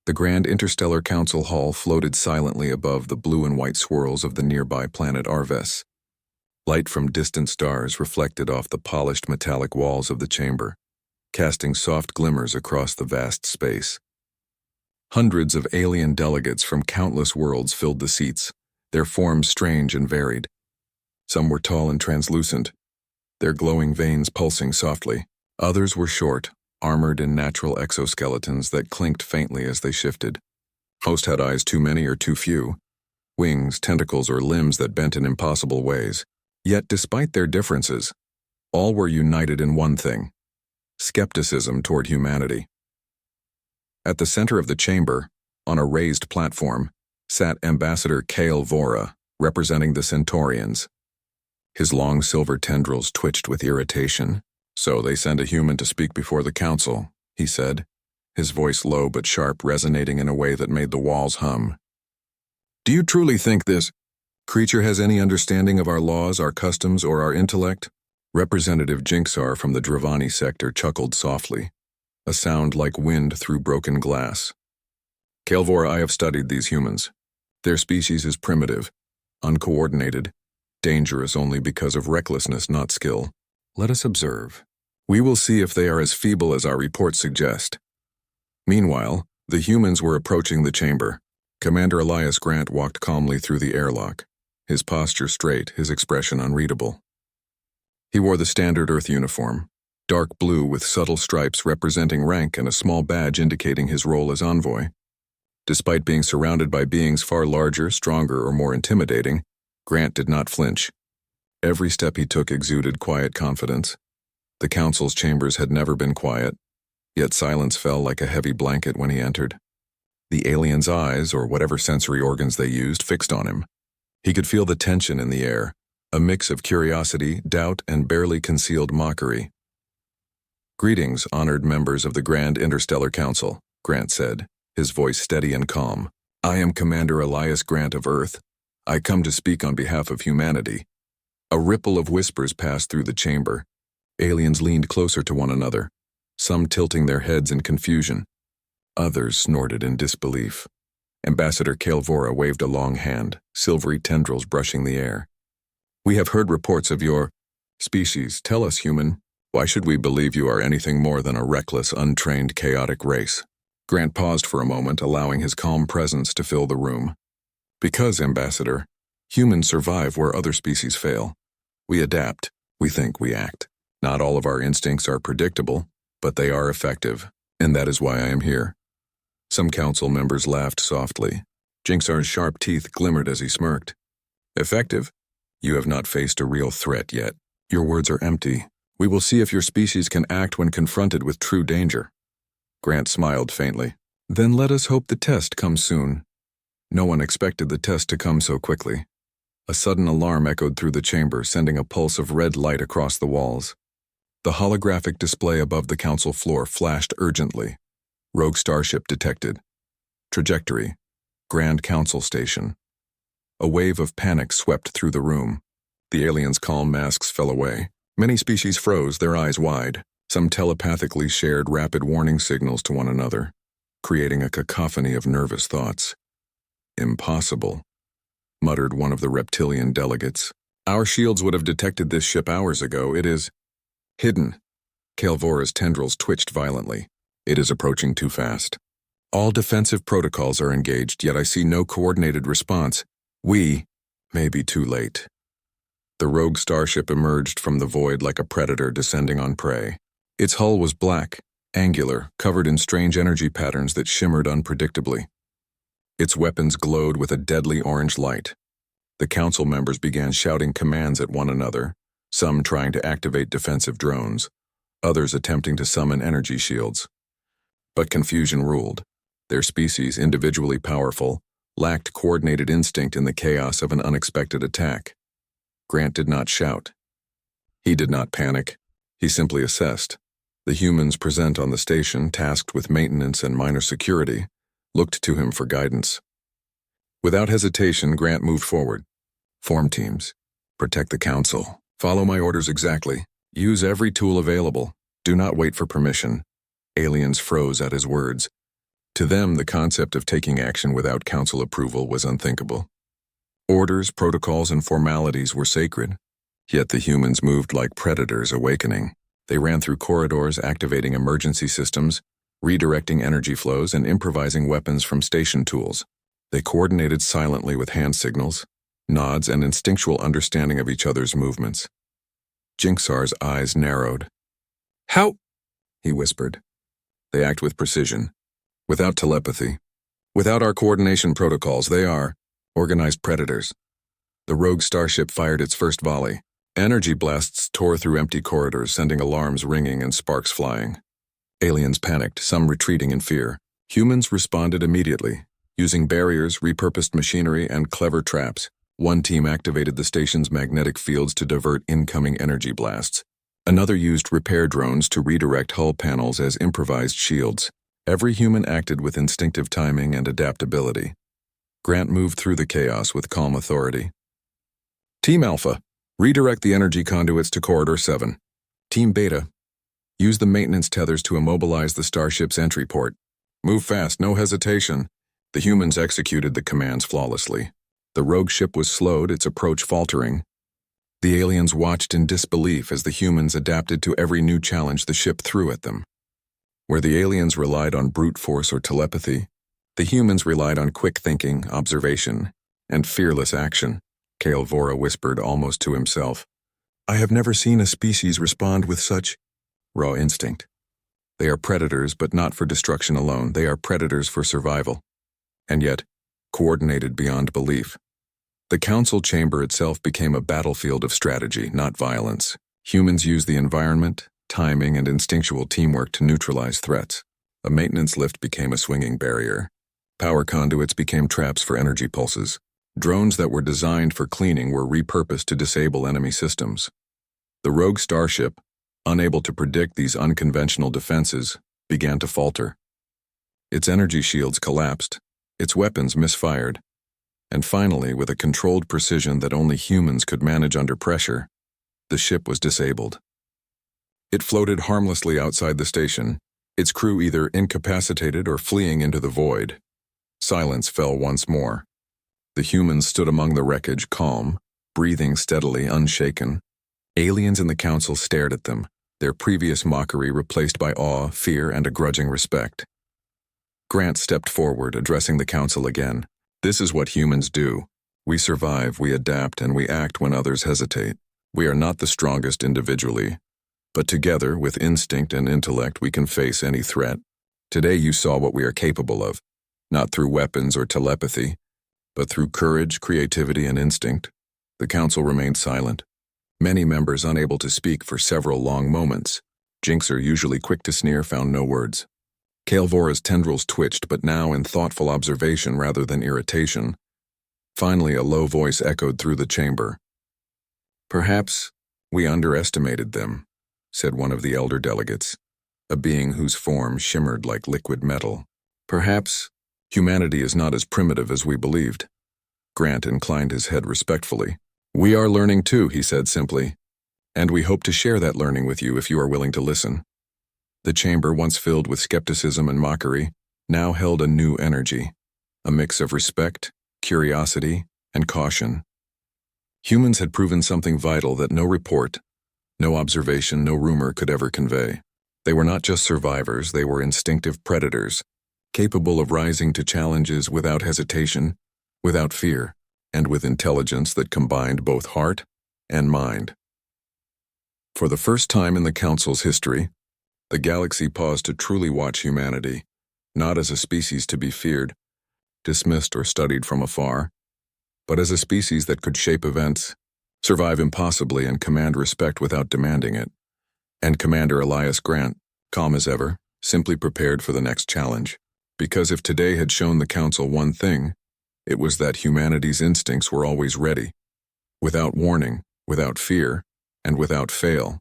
The Grand Interstellar Council Hall floated silently above the blue and white swirls of the nearby planet Arves. Light from distant stars reflected off the polished metallic walls of the chamber, casting soft glimmers across the vast space. Hundreds of alien delegates from countless worlds filled the seats, their forms strange and varied. Some were tall and translucent, their glowing veins pulsing softly. Others were short, armored in natural exoskeletons that clinked faintly as they shifted. Most had eyes too many or too few, wings, tentacles, or limbs that bent in impossible ways. Yet despite their differences, all were united in one thing: skepticism toward humanity. At the center of the chamber, on a raised platform, sat Ambassador Kale Vora, representing the Centaurians. His long silver tendrils twitched with irritation. "So they send a human to speak before the council," he said, his voice low but sharp, resonating in a way that made the walls hum. "Do you truly think this creature has any understanding of our laws, our customs, or our intellect?" Representative Jinxar from the Dravani sector chuckled softly, a sound like wind through broken glass. "Kalvor, I have studied these humans. Their species is primitive, uncoordinated, dangerous only because of recklessness, not skill. Let us observe. We will see if they are as feeble as our reports suggest." Meanwhile, the humans were approaching the chamber. Commander Elias Grant walked calmly through the airlock, his posture straight, his expression unreadable. He wore the standard Earth uniform, dark blue with subtle stripes representing rank and a small badge indicating his role as envoy. Despite being surrounded by beings far larger, stronger, or more intimidating, Grant did not flinch. Every step he took exuded quiet confidence. The council's chambers had never been quiet, yet silence fell like a heavy blanket when he entered. The alien's eyes, or whatever sensory organs they used, fixed on him. He could feel the tension in the air, a mix of curiosity, doubt, and barely concealed mockery. "Greetings, honored members of the Grand Interstellar Council," Grant said, his voice steady and calm. "I am Commander Elias Grant of Earth. I come to speak on behalf of humanity." A ripple of whispers passed through the chamber. Aliens leaned closer to one another, some tilting their heads in confusion. Others snorted in disbelief. Ambassador Kalvora waved a long hand, silvery tendrils brushing the air. "We have heard reports of your species. Tell us, human, why should we believe you are anything more than a reckless, untrained, chaotic race?" Grant paused for a moment, allowing his calm presence to fill the room. "Because, Ambassador, humans survive where other species fail. We adapt, we think, we act. Not all of our instincts are predictable, but they are effective, and that is why I am here." Some council members laughed softly. Jinxar's sharp teeth glimmered as he smirked. "Effective? You have not faced a real threat yet. Your words are empty. We will see if your species can act when confronted with true danger." Grant smiled faintly. "Then let us hope the test comes soon." No one expected the test to come so quickly. A sudden alarm echoed through the chamber, sending a pulse of red light across the walls. The holographic display above the council floor flashed urgently. Rogue starship detected. Trajectory: Grand Council Station. A wave of panic swept through the room. The aliens' calm masks fell away. Many species froze, their eyes wide. Some telepathically shared rapid warning signals to one another, creating a cacophony of nervous thoughts. "Impossible," muttered one of the reptilian delegates. "Our shields would have detected this ship hours ago. It is hidden." Kalvora's tendrils twitched violently. "It is approaching too fast. All defensive protocols are engaged, yet I see no coordinated response. We may be too late." The rogue starship emerged from the void like a predator descending on prey. Its hull was black, angular, covered in strange energy patterns that shimmered unpredictably. Its weapons glowed with a deadly orange light. The council members began shouting commands at one another, some trying to activate defensive drones, others attempting to summon energy shields. But confusion ruled. Their species, individually powerful, lacked coordinated instinct in the chaos of an unexpected attack. Grant did not shout. He did not panic. He simply assessed. The humans present on the station, tasked with maintenance and minor security, looked to him for guidance. Without hesitation, Grant moved forward. "Form teams. Protect the council. Follow my orders exactly. Use every tool available. Do not wait for permission." Aliens froze at his words. To them, the concept of taking action without council approval was unthinkable. Orders, protocols, and formalities were sacred, yet the humans moved like predators awakening. They ran through corridors, activating emergency systems, redirecting energy flows, and improvising weapons from station tools. They coordinated silently with hand signals, nods, and instinctual understanding of each other's movements. Jinxar's eyes narrowed. "How?" he whispered. "They act with precision, without telepathy. Without our coordination protocols, they are organized predators." The rogue starship fired its first volley. Energy blasts tore through empty corridors, sending alarms ringing and sparks flying. Aliens panicked, some retreating in fear. Humans responded immediately, using barriers, repurposed machinery, and clever traps. One team activated the station's magnetic fields to divert incoming energy blasts. Another used repair drones to redirect hull panels as improvised shields. Every human acted with instinctive timing and adaptability. Grant moved through the chaos with calm authority. "Team Alpha, redirect the energy conduits to Corridor 7. Team Beta, use the maintenance tethers to immobilize the starship's entry port. Move fast, no hesitation." The humans executed the commands flawlessly. The rogue ship was slowed, its approach faltering. The aliens watched in disbelief as the humans adapted to every new challenge the ship threw at them. Where the aliens relied on brute force or telepathy, the humans relied on quick thinking, observation, and fearless action. Kale Vora whispered almost to himself. "I have never seen a species respond with such raw instinct. They are predators, but not for destruction alone. They are predators for survival. And yet, coordinated beyond belief. The council chamber itself became a battlefield of strategy, not violence. Humans used the environment, timing, and instinctual teamwork to neutralize threats. A maintenance lift became a swinging barrier. Power conduits became traps for energy pulses. Drones that were designed for cleaning were repurposed to disable enemy systems. The rogue starship, unable to predict these unconventional defenses, began to falter. Its energy shields collapsed, its weapons misfired, and finally, with a controlled precision that only humans could manage under pressure, the ship was disabled. It floated harmlessly outside the station, its crew either incapacitated or fleeing into the void. Silence fell once more. The humans stood among the wreckage, calm, breathing steadily, unshaken. Aliens in the council stared at them, their previous mockery replaced by awe, fear, and a grudging respect. Grant stepped forward, addressing the council again. "This is what humans do. We survive, we adapt, and we act when others hesitate. We are not the strongest individually, but together, with instinct and intellect, we can face any threat. Today you saw what we are capable of, not through weapons or telepathy, but through courage, creativity, and instinct." The council remained silent, many members unable to speak for several long moments. Jinxer, usually quick to sneer, found no words. Kale Vora's tendrils twitched, but now in thoughtful observation rather than irritation. Finally, a low voice echoed through the chamber. "Perhaps we underestimated them," said one of the elder delegates, a being whose form shimmered like liquid metal. "Perhaps humanity is not as primitive as we believed." Grant inclined his head respectfully. "We are learning too," he said simply, "and we hope to share that learning with you if you are willing to listen." The chamber, once filled with skepticism and mockery, now held a new energy, a mix of respect, curiosity, and caution. Humans had proven something vital that no report, no observation, no rumor could ever convey. They were not just survivors, they were instinctive predators, capable of rising to challenges without hesitation, without fear, and with intelligence that combined both heart and mind. For the first time in the Council's history, the galaxy paused to truly watch humanity, not as a species to be feared, dismissed, or studied from afar, but as a species that could shape events, survive impossibly, and command respect without demanding it. And Commander Elias Grant, calm as ever, simply prepared for the next challenge. Because if today had shown the Council one thing, it was that humanity's instincts were always ready, without warning, without fear, and without fail.